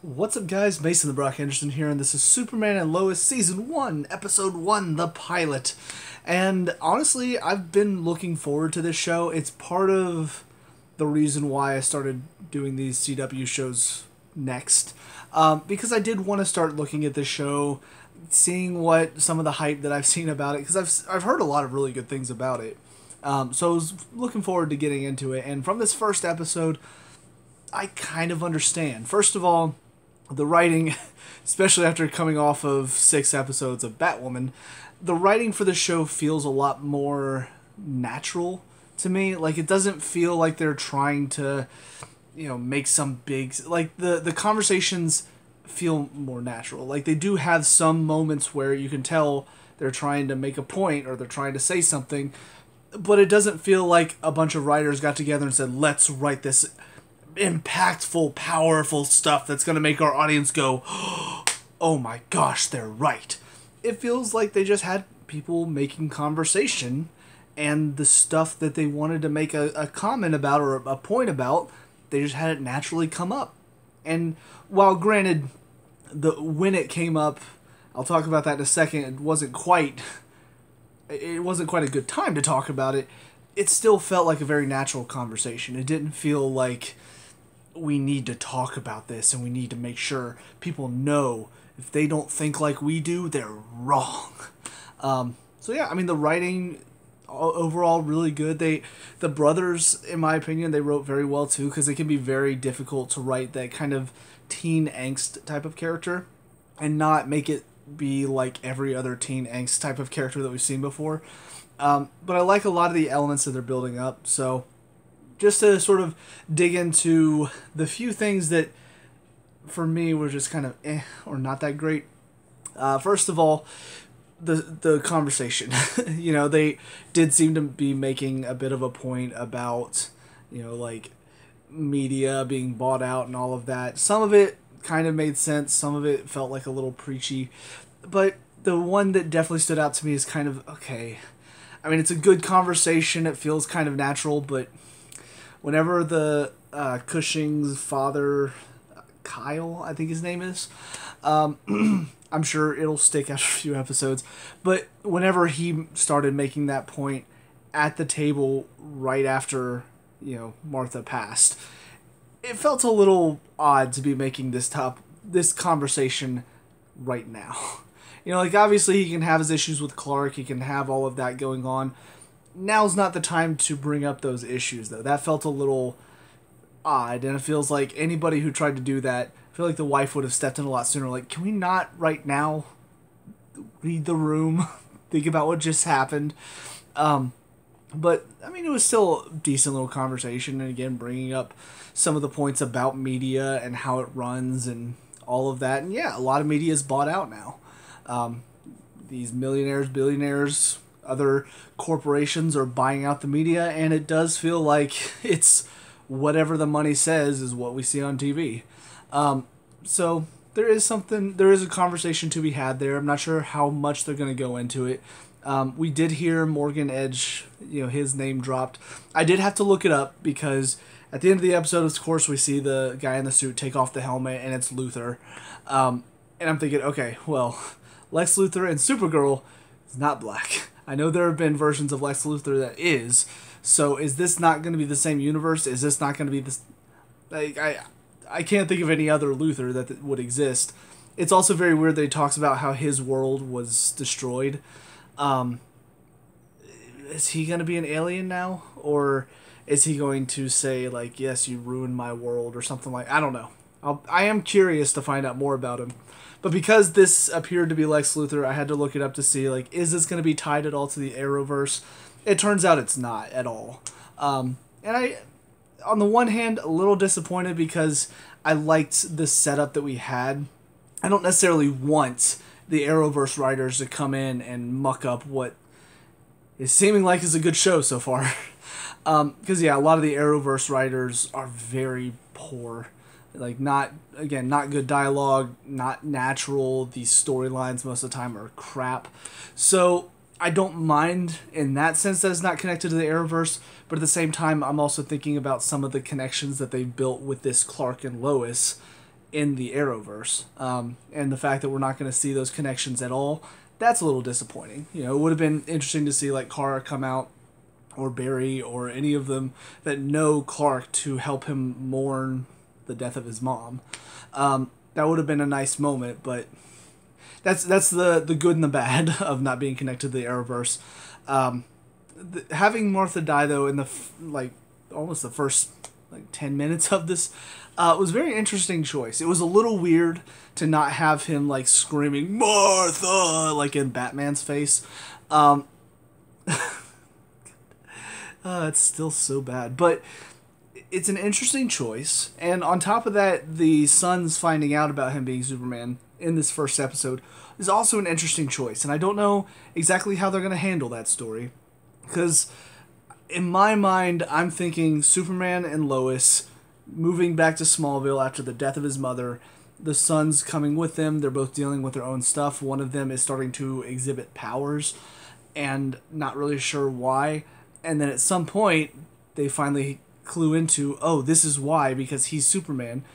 What's up, guys? Mason the Brock Henderson here, and this is Superman and Lois Season 1, Episode 1, the pilot. And honestly, I've been looking forward to this show. It's part of the reason why I started doing these CW shows next. Because I did want to start looking at this show, seeing what some of the hype that I've seen about it, because I've heard a lot of really good things about it. So I was looking forward to getting into it, and from this first episode, I kind of understand. First of all, the writing, especially after coming off of 6 episodes of Batwoman, the writing for the show feels a lot more natural to me. Like, it doesn't feel like they're trying to, make some big... Like, the conversations feel more natural. Like, they do have some moments where you can tell they're trying to make a point or they're trying to say something, but it doesn't feel like a bunch of writers got together and said, let's write this impactful, powerful stuff that's going to make our audience go, oh my gosh, they're right. It feels like they just had people making conversation, and the stuff that they wanted to make a comment about or a point about, they just had it naturally come up. And while granted, when it came up, I'll talk about that in a second, it wasn't quite a good time to talk about it. It still felt like a very natural conversation. It didn't feel like we need to talk about this and we need to make sure people know if they don't think like we do, they're wrong. So yeah, I mean, the writing overall really good. The brothers, in my opinion, they wrote very well too, because it can be very difficult to write that kind of teen angst type of character and not make it be like every other teen angst type of character that we've seen before. But I like a lot of the elements that they're building up. So just to sort of dig into the few things that for me were just kind of or not that great. First of all, the conversation. They did seem to be making a bit of a point about, like media being bought out and all of that. Some of it kind of made sense. Some of it felt like a little preachy. But the one that definitely stood out to me is kind of, okay, I mean, it's a good conversation. It feels kind of natural, but whenever the Cushing's father, Kyle, I think his name is, I'm sure it'll stick after a few episodes, but whenever he started making that point at the table right after, Martha passed, it felt a little odd to be making this conversation right now. Like, obviously he can have his issues with Clark, he can have all of that going on. Now's not the time to bring up those issues, though. That felt a little odd, and it feels like anybody who tried to do that, I feel like the wife would have stepped in a lot sooner. Like, can we not right now read the room, think about what just happened? But, I mean, it was still a decent little conversation, and again, bringing up some of the points about media and how it runs and all of that. And yeah, a lot of media is bought out now. These millionaires, billionaires, other corporations are buying out the media, and it does feel like it's whatever the money says is what we see on TV. So there is a conversation to be had there. I'm not sure how much they're going to go into it. We did hear Morgan Edge, his name dropped. I did have to look it up because at the end of the episode, of course, we see the guy in the suit take off the helmet, and it's Luthor. And I'm thinking, okay, well, Lex Luthor and Supergirl is not black. I know there have been versions of Lex Luthor that is. So is this not going to be the same universe? Is this not going to be this? Like, I can't think of any other Luthor that would exist. It's also very weird that he talks about how his world was destroyed. Is he going to be an alien now? Or is he going to say, like, yes, you ruined my world or something like... I don't know. I am curious to find out more about him. But because this appeared to be Lex Luthor, I had to look it up to see, like, is this going to be tied at all to the Arrowverse? It turns out it's not at all. And I, on the one hand, a little disappointed because I liked the setup that we had. I don't necessarily want the Arrowverse writers to come in and muck up what is seeming like is a good show so far. Because, yeah, a lot of the Arrowverse writers are very poor. Like, not good dialogue, not natural. These storylines most of the time are crap. So I don't mind in that sense that it's not connected to the Arrowverse, but at the same time, I'm also thinking about some of the connections that they've built with this Clark and Lois, in the Arrowverse. And the fact that we're not going to see those connections at all, that's a little disappointing. You know, it would have been interesting to see like Kara come out, or Barry, or any of them that know Clark to help him mourn the death of his mom. That would have been a nice moment, but that's the good and the bad of not being connected to the Arrowverse. Having Martha die though in the almost the first 10 minutes of this was a very interesting choice. It was a little weird to not have him like screaming Martha like in Batman's face. It's still so bad, but it's an interesting choice. And on top of that, the sons finding out about him being Superman in this first episode is also an interesting choice. And I don't know exactly how they're going to handle that story, because in my mind, I'm thinking Superman and Lois moving back to Smallville after the death of his mother, the sons coming with them. They're both dealing with their own stuff. One of them is starting to exhibit powers and not really sure why. And then at some point, they finally clue into, oh, this is why, because he's Superman.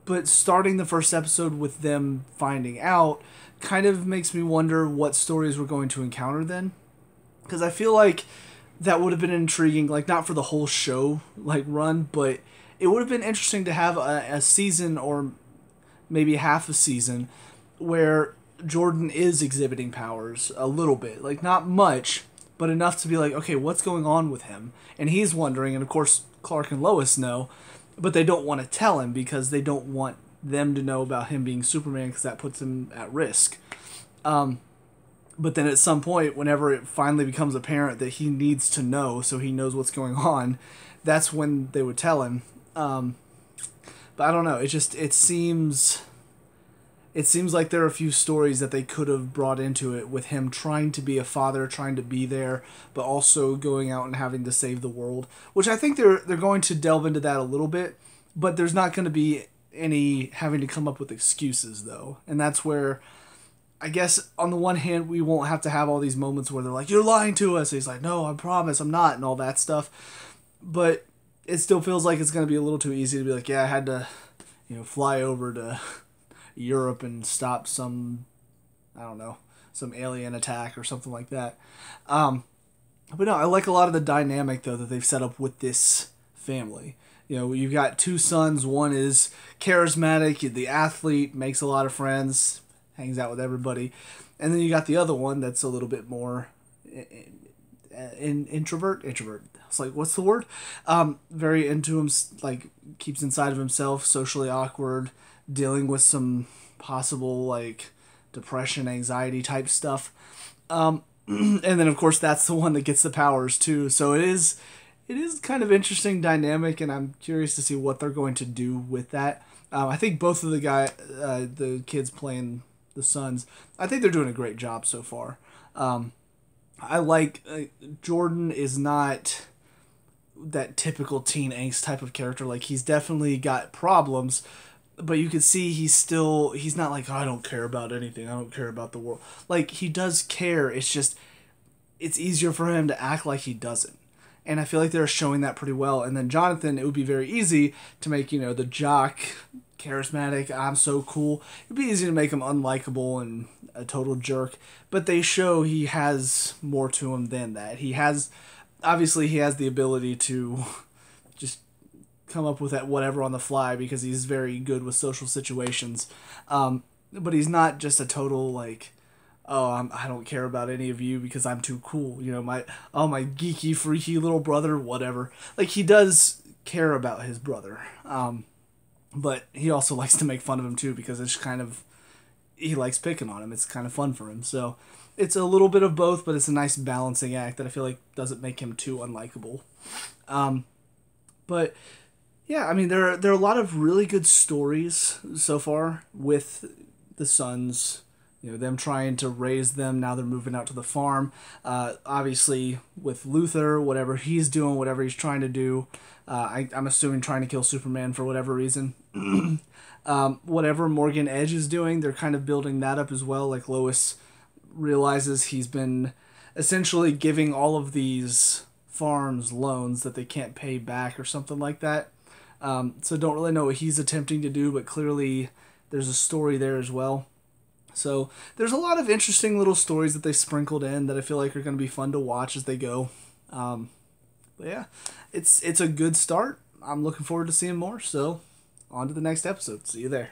But starting the first episode with them finding out kind of makes me wonder what stories we're going to encounter then. Because I feel like that would have been intriguing, like not for the whole show like run, but it would have been interesting to have a season or maybe half a season where Jordan is exhibiting powers a little bit, like not much, but enough to be like, okay, what's going on with him? And he's wondering, and of course Clark and Lois know, but they don't want to tell him because they don't want them to know about him being Superman, because that puts him at risk. But then at some point, whenever it finally becomes apparent that he needs to know so he knows what's going on, that's when they would tell him. But I don't know. It seems like there are a few stories that they could have brought into it with him trying to be a father, trying to be there, but also going out and having to save the world. Which I think they're going to delve into that a little bit, but there's not going to be any having to come up with excuses though, and that's where, I guess, on the one hand, we won't have to have all these moments where they're like, you're lying to us. And he's like, no, I promise I'm not, and all that stuff. But it still feels like it's going to be a little too easy to be like, yeah, I had to, fly over to Europe and stop some, I don't know, some alien attack or something like that. But no, I like a lot of the dynamic, though, that they've set up with this family. You've got two sons. One is charismatic, the athlete, makes a lot of friends, hangs out with everybody, and then you got the other one that's a little bit more introvert. It's like, what's the word? Very into him, like keeps inside of himself, socially awkward, dealing with some possible like depression, anxiety type stuff. And then of course that's the one that gets the powers too. So it is kind of interesting dynamic, and I'm curious to see what they're going to do with that. I think both of the kids playing the sons, I think they're doing a great job so far. I like Jordan is not that typical teen angst type of character. Like, he's definitely got problems, but you can see he's not like, oh, I don't care about anything, I don't care about the world. Like, he does care, it's just it's easier for him to act like he doesn't. And I feel like they're showing that pretty well. And then Jonathan, it would be very easy to make, the jock, charismatic, I'm so cool. It'd be easy to make him unlikable and a total jerk. But they show he has more to him than that. Obviously he has the ability to just come up with that whatever on the fly because he's very good with social situations. But he's not just a total like, oh, I don't care about any of you because I'm too cool. My geeky, freaky little brother, whatever. Like, he does care about his brother. But he also likes to make fun of him too because it's kind of, he likes picking on him. It's kind of fun for him. So it's a little bit of both, but it's a nice balancing act that I feel like doesn't make him too unlikable. But yeah, I mean, there are a lot of really good stories so far with the sons. Them trying to raise them. Now they're moving out to the farm. Obviously, with Luthor, whatever he's doing, whatever he's trying to do, I'm assuming trying to kill Superman for whatever reason. Whatever Morgan Edge is doing, they're kind of building that up as well. Like, Lois realizes he's been essentially giving all of these farms loans that they can't pay back or something like that. So don't really know what he's attempting to do, but clearly there's a story there as well. So there's a lot of interesting little stories that they sprinkled in that I feel like are going to be fun to watch as they go. But yeah, it's a good start. I'm looking forward to seeing more. So on to the next episode. See you there.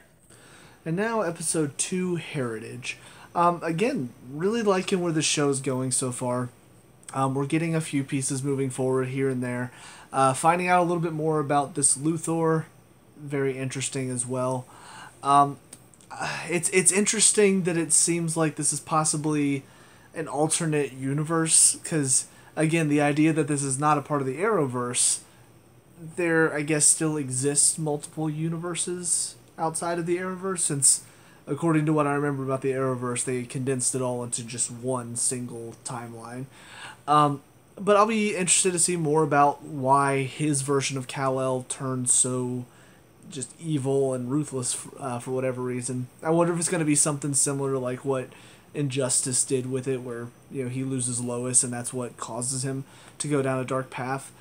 And now episode 2, Heritage. Again, really liking where the show's going so far. We're getting a few pieces moving forward here and there. Finding out a little bit more about this Luthor. Very interesting as well. It's interesting that it seems like this is possibly an alternate universe, because again, the idea that this is not a part of the Arrowverse, there I guess still exists multiple universes outside of the Arrowverse, since according to what I remember about the Arrowverse, they condensed it all into just one single timeline. But I'll be interested to see more about why his version of Kal-El turned so just evil and ruthless for whatever reason. I wonder if it's going to be something similar to like what Injustice did with it, where he loses Lois and that's what causes him to go down a dark path.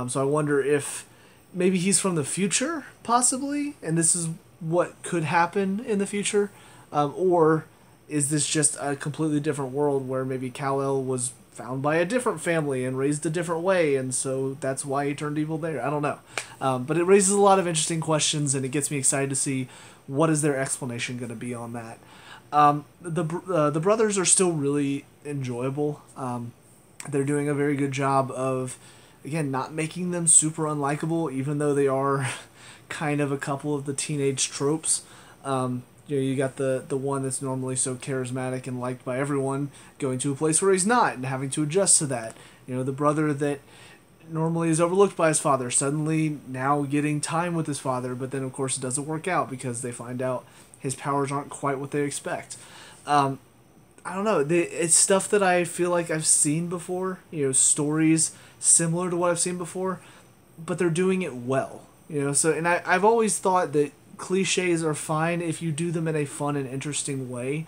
So I wonder if maybe he's from the future, possibly, and this is what could happen in the future, or is this just a completely different world where maybe Kal-El was found by a different family and raised a different way, and so that's why he turned evil there. I don't know. But it raises a lot of interesting questions, and it gets me excited to see what is their explanation going to be on that. The brothers are still really enjoyable. They're doing a very good job of, again, not making them super unlikable, even though they are kind of a couple of the teenage tropes. You got the one that's normally so charismatic and liked by everyone going to a place where he's not and having to adjust to that. The brother that normally is overlooked by his father suddenly now getting time with his father, but then of course it doesn't work out because they find out his powers aren't quite what they expect. I don't know. It's stuff that I feel like I've seen before. Stories similar to what I've seen before, but they're doing it well. So, and I've always thought that cliches are fine if you do them in a fun and interesting way.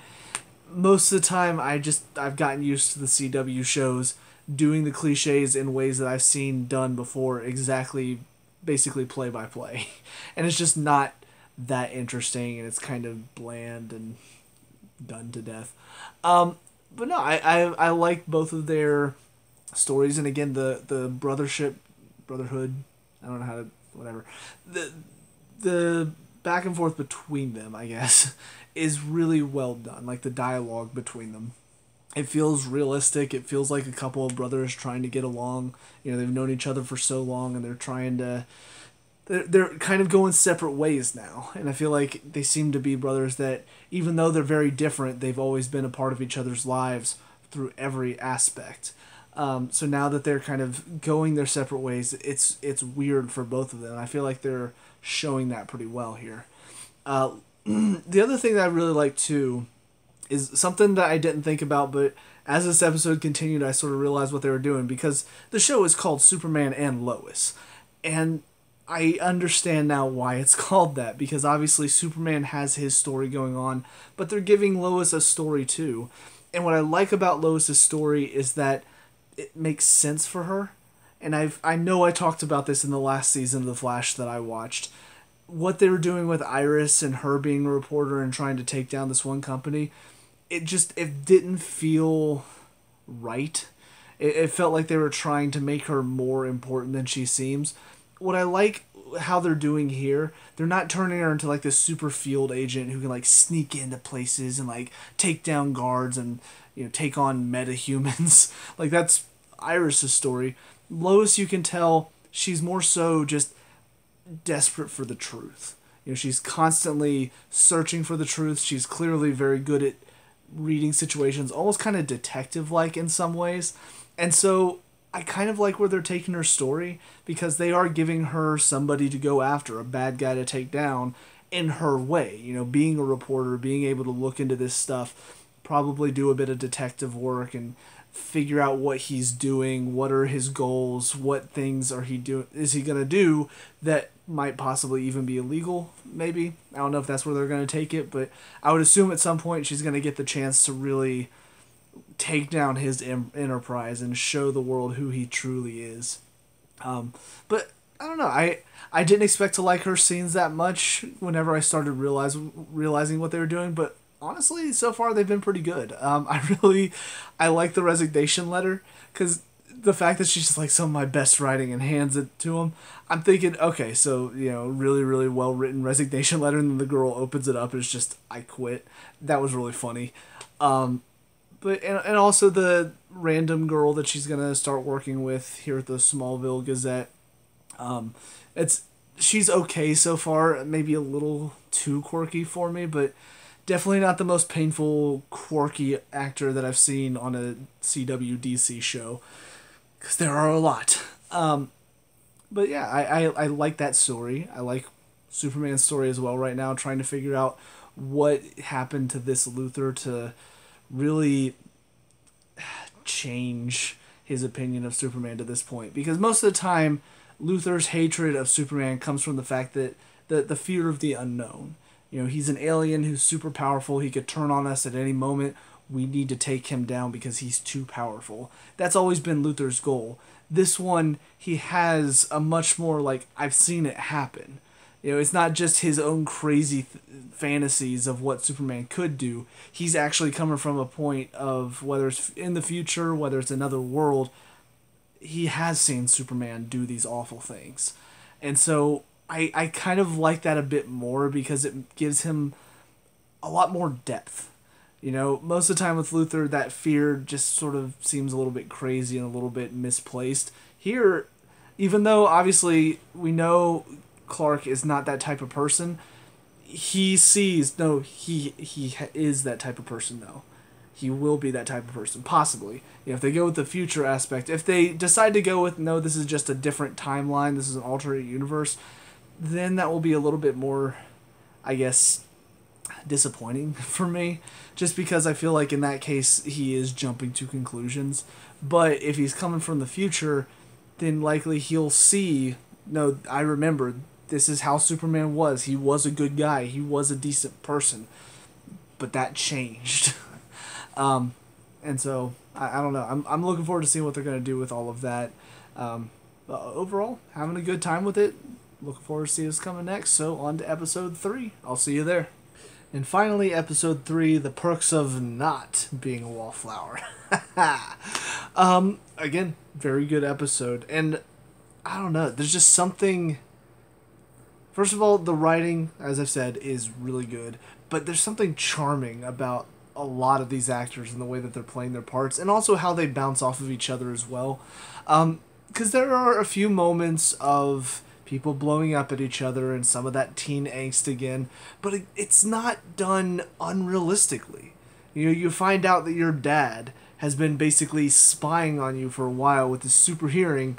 Most of the time, I've gotten used to the CW shows doing the cliches in ways that I've seen done before, exactly, basically play by play, and it's just not that interesting, and it's kind of bland and done to death. But no, I like both of their stories, and again, the brotherhood, I don't know how to, whatever, the back and forth between them, I guess, is really well done. Like the dialogue between them, it feels realistic. It feels like a couple of brothers trying to get along. They've known each other for so long, and they're kind of going separate ways now. And I feel like they seem to be brothers that, even though they're very different, they've always been a part of each other's lives through every aspect. So now that they're kind of going their separate ways, it's weird for both of them. I feel like they're showing that pretty well here. The other thing that I really like too is something that I didn't think about, but as this episode continued, I sort of realized what they were doing, because the show is called Superman and Lois. And I understand now why it's called that, because obviously Superman has his story going on, but they're giving Lois a story too. And what I like about Lois's story is that it makes sense for her. And I know I talked about this in the last season of The Flash that I watched. What they were doing with Iris and her being a reporter and trying to take down this one company, it didn't feel right. It felt like they were trying to make her more important than she seems. What I like how they're doing here, they're not turning her into like this super field agent who can like sneak into places and like take down guards and take on metahumans. Like that's Iris's story. Lois, you can tell she's more so just desperate for the truth. She's constantly searching for the truth. She's clearly very good at reading situations, almost kind of detective-like in some ways. And so I kind of like where they're taking her story, because they are giving her somebody to go after, a bad guy to take down in her way. Being a reporter, being able to look into this stuff, probably do a bit of detective work and figure out what he's doing, what are his goals, what things is he going to do that might possibly even be illegal, maybe. I don't know if that's where they're going to take it, but I would assume at some point she's going to get the chance to really take down his enterprise and show the world who he truly is. But I don't know. I didn't expect to like her scenes that much whenever I started realizing what they were doing, but honestly, so far they've been pretty good. I like the resignation letter because the fact that she's just like some of my best writing and hands it to him. I'm thinking, okay, so really really well written resignation letter, and then the girl opens it up and it's just I quit. That was really funny. But and also the random girl that she's gonna start working with here at the Smallville Gazette. It's she's okay so far. Maybe a little too quirky for me, but definitely not the most painful quirky actor that I've seen on a CW/DC show. Because there are a lot. But yeah, I like that story. I like Superman's story as well right now, trying to figure out what happened to this Luthor to really change his opinion of Superman to this point. Because most of the time, Luthor's hatred of Superman comes from the fact that the fear of the unknown. He's an alien who's super powerful. He could turn on us at any moment. We need to take him down because he's too powerful. That's always been Luthor's goal. This one, he has a much more like, I've seen it happen. It's not just his own crazy fantasies of what Superman could do. He's actually coming from a point of, whether it's in the future, whether it's another world, he has seen Superman do these awful things. And so I kind of like that a bit more because it gives him a lot more depth. Most of the time with Luthor, that fear just sort of seems a little bit crazy and a little bit misplaced. Here, even though obviously we know Clark is not that type of person, he sees, no, he is that type of person, though. He will be that type of person, possibly. If they go with the future aspect, if they decide to go with, no, this is just a different timeline, this is an alternate universe, then that will be a little bit more, I guess, disappointing for me, just because I feel like in that case he is jumping to conclusions. But if he's coming from the future, then likely he'll see, no, I remember, this is how Superman was. He was a good guy. He was a decent person. But that changed. And so, I don't know. I'm looking forward to seeing what they're going to do with all of that. Overall, having a good time with it. Looking forward to see what's coming next. So, on to episode 3. I'll see you there. And finally, episode 3, The Perks of Not Being a Wallflower. Again, very good episode. And, I don't know, there's just something... First of all, the writing, as I've said, is really good. But there's something charming about a lot of these actors and the way that they're playing their parts. And also how they bounce off of each other as well. Because there are a few moments of people blowing up at each other and some of that teen angst again, but it's not done unrealistically. You find out that your dad has been basically spying on you for a while with his super hearing.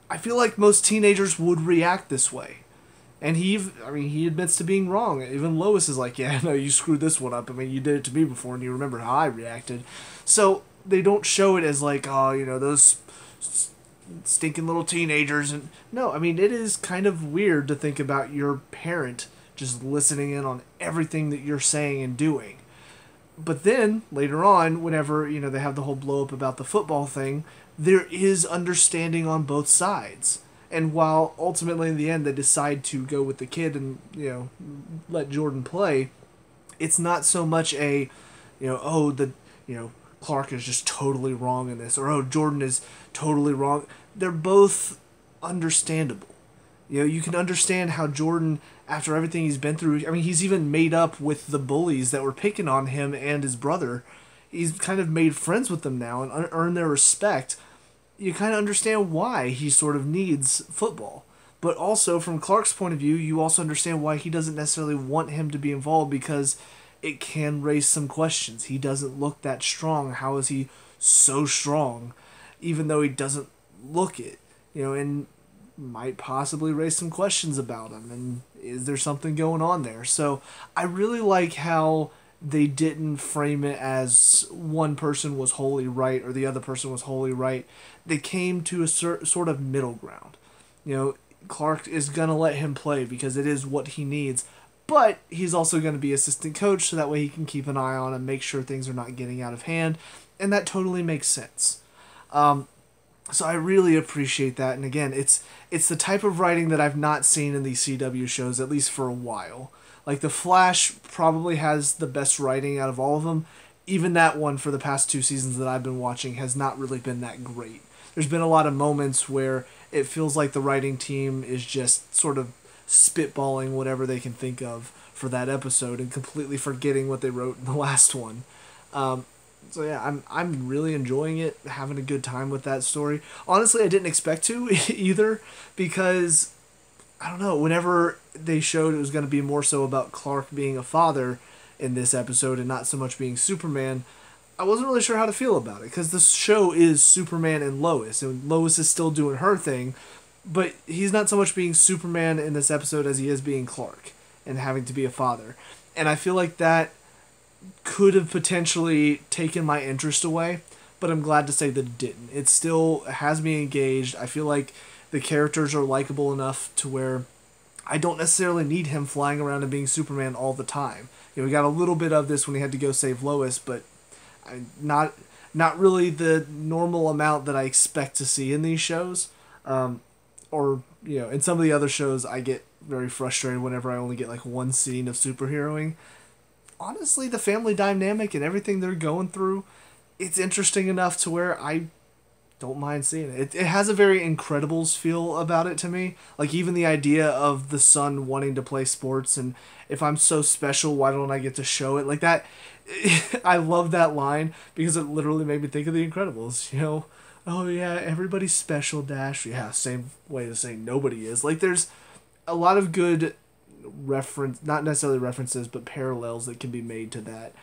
I feel like most teenagers would react this way. And he admits to being wrong. Even Lois is like, yeah, no, you screwed this one up. You did it to me before and you remember how I reacted. So they don't show it as like, oh, those stinking little teenagers. And no, it is kind of weird to think about your parent just listening in on everything that you're saying and doing. But then later on, whenever they have the whole blow up about the football thing, there is understanding on both sides. And while ultimately in the end they decide to go with the kid and let Jordan play, it's not so much a Clark is just totally wrong in this, or oh, Jordan is totally wrong. They're both understandable. You can understand how Jordan, after everything he's been through, he's even made up with the bullies that were picking on him and his brother. He's kind of made friends with them now and earned their respect. You kind of understand why he sort of needs football. But also, from Clark's point of view, you also understand why he doesn't necessarily want him to be involved, because it can raise some questions. He doesn't look that strong. How is he so strong, even though he doesn't look it? And might possibly raise some questions about him. And is there something going on there? So I really like how they didn't frame it as one person was wholly right or the other person was wholly right. They came to a sort of middle ground. Clark is going to let him play because it is what he needs. But he's also going to be assistant coach, so that way he can keep an eye on and make sure things are not getting out of hand. And that totally makes sense. So I really appreciate that. And again, it's the type of writing that I've not seen in these CW shows, at least for a while. Like The Flash probably has the best writing out of all of them. Even that one for the past 2 seasons that I've been watching has not really been that great. There's been a lot of moments where it feels like the writing team is just sort of spitballing whatever they can think of for that episode and completely forgetting what they wrote in the last one. Um, so yeah, I'm really enjoying it, having a good time with that story. Honestly, I didn't expect to either, because I don't know, whenever they showed it was going to be more so about Clark being a father in this episode and not so much being Superman, I wasn't really sure how to feel about it, because the show is Superman and Lois is still doing her thing, but he's not so much being Superman in this episode as he is being Clark and having to be a father. And I feel like that could have potentially taken my interest away, but I'm glad to say that it didn't. It still has me engaged. I feel like the characters are likable enough to where I don't necessarily need him flying around and being Superman all the time. We got a little bit of this when he had to go save Lois, but not really the normal amount that I expect to see in these shows. Or in some of the other shows, I get very frustrated whenever I only get like one scene of superheroing. Honestly, the family dynamic and everything they're going through, it's interesting enough to where I don't mind seeing it. It has a very Incredibles feel about it to me. Like, even the idea of the son wanting to play sports, and if I'm so special, why don't I get to show it? Like that, I love that line because it literally made me think of the Incredibles, Oh yeah, everybody's special, Dash. Yeah, same way to say nobody is. Like, there's a lot of good not necessarily references, but parallels that can be made to that.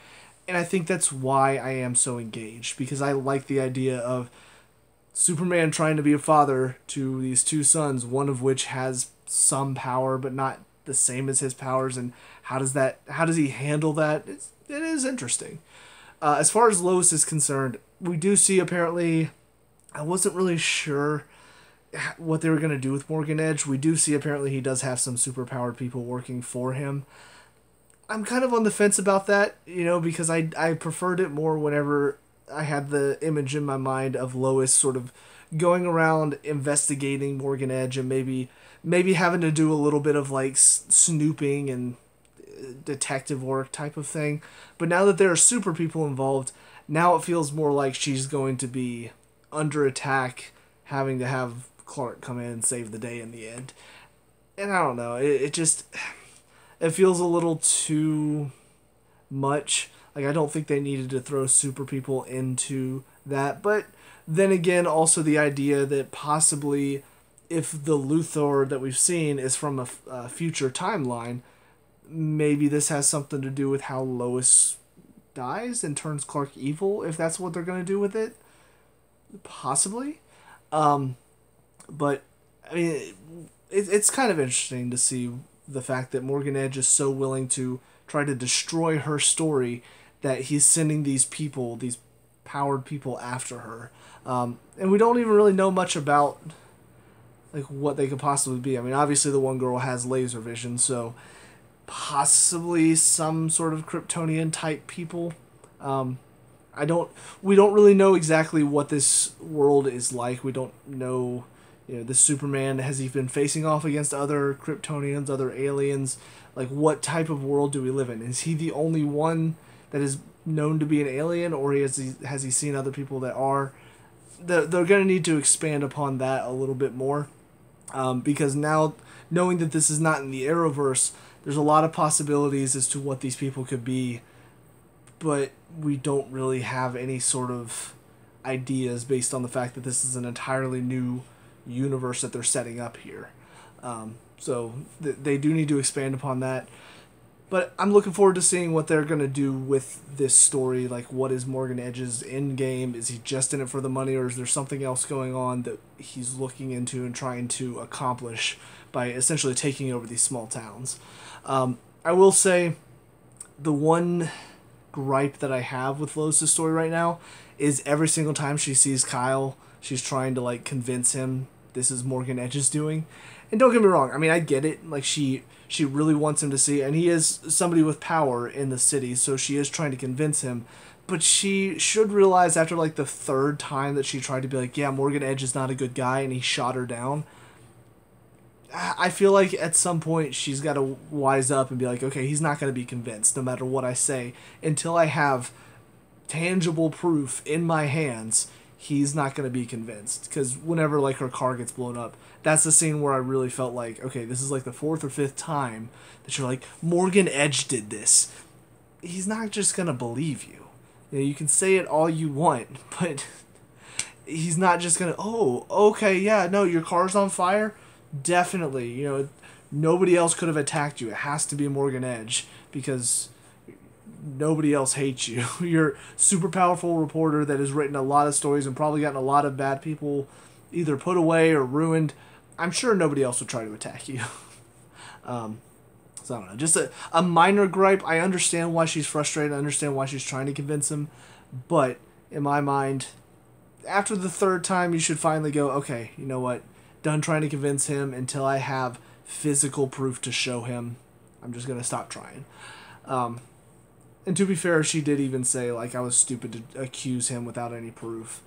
And I think that's why I am so engaged, because I like the idea of Superman trying to be a father to these two sons, one of which has some power but not the same as his powers, and how does he handle that? It is interesting. As far as Lois is concerned, we do see, apparently, I wasn't really sure what they were going to do with Morgan Edge. We do see apparently he does have some superpowered people working for him. I'm kind of on the fence about that, because I preferred it more whenever I had the image in my mind of Lois sort of going around investigating Morgan Edge and maybe having to do a little bit of like snooping and detective work type of thing. But now that there are super people involved, now it feels more like she's going to be under attack, having to have Clark come in and save the day in the end. And I don't know, it feels a little too much. Like, I don't think they needed to throw super people into that. But then again, also the idea that possibly if the Luthor that we've seen is from a future timeline, maybe this has something to do with how Lois dies and turns Clark evil, if that's what they're going to do with it. Possibly. But, I mean, it's kind of interesting to see the fact that Morgan Edge is so willing to try to destroy her story that he's sending these people, these powered people, after her. And we don't even really know much about like what they could possibly be. I mean, obviously the one girl has laser vision, so possibly some sort of Kryptonian type people. We don't really know exactly what this world is like. We don't know, the Superman, has he been facing off against other Kryptonians, other aliens? Like, what type of world do we live in? Is he the only one that is known to be an alien, or has he seen other people that are? They're going to need to expand upon that a little bit more, because now, knowing that this is not in the Arrowverse, there's a lot of possibilities as to what these people could be, but we don't really have any sort of ideas based on the fact that this is an entirely new universe that they're setting up here. So they do need to expand upon that. But I'm looking forward to seeing what they're going to do with this story. Like, what is Morgan Edge's end game? Is he just in it for the money, or is there something else going on that he's looking into and trying to accomplish by essentially taking over these small towns? I will say the one gripe that I have with Lois' story right now is every single time she sees Kyle, she's trying to like convince him this is Morgan Edge's doing. And don't get me wrong, I mean, I get it. Like, she really wants him to see, and he is somebody with power in the city, so she is trying to convince him. but she should realize after like the third time that she tried to be like, yeah, Morgan Edge is not a good guy, and he shot her down. I feel like at some point she's got to wise up and be like, okay, he's not going to be convinced no matter what I say until I have tangible proof in my hands. He's not going to be convinced, because whenever like her car gets blown up, that's the scene where I really felt like, okay, this is like the fourth or fifth time that you're like, Morgan Edge did this. He's not just going to believe you. You know, you can say it all you want, but he's not just going to, oh, okay, yeah, no, your car's on fire. Definitely, you know, nobody else could have attacked you. It has to be Morgan Edge, because nobody else hates you. You're a super powerful reporter that has written a lot of stories and probably gotten a lot of bad people either put away or ruined. I'm sure nobody else would try to attack you. So I don't know, just a minor gripe. I understand why she's frustrated. I understand why she's trying to convince him. But in my mind, after the third time, you should finally go, okay, you know what? Done trying to convince him until I have physical proof to show him. I'm just going to stop trying. And to be fair, she did even say, like, I was stupid to accuse him without any proof.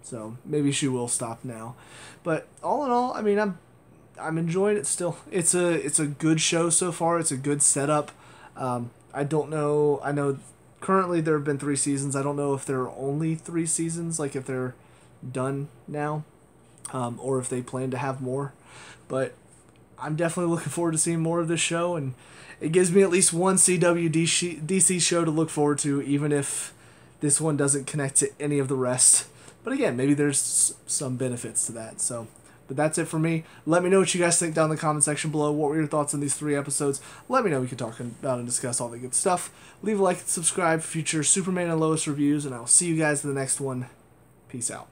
So maybe she will stop now. But all in all, I mean, I'm enjoying it still. It's a good show so far. It's a good setup. I don't know. I know currently there have been 3 seasons. I don't know if there are only 3 seasons, like if they're done now. Or if they plan to have more. But I'm definitely looking forward to seeing more of this show, and it gives me at least one CW DC show to look forward to, even if this one doesn't connect to any of the rest. But again, maybe there's some benefits to that. So, but that's it for me. Let me know what you guys think down in the comment section below. What were your thoughts on these 3 episodes? Let me know. We can talk about and discuss all the good stuff. Leave a like and subscribe for future Superman and Lois reviews, and I'll see you guys in the next one. Peace out.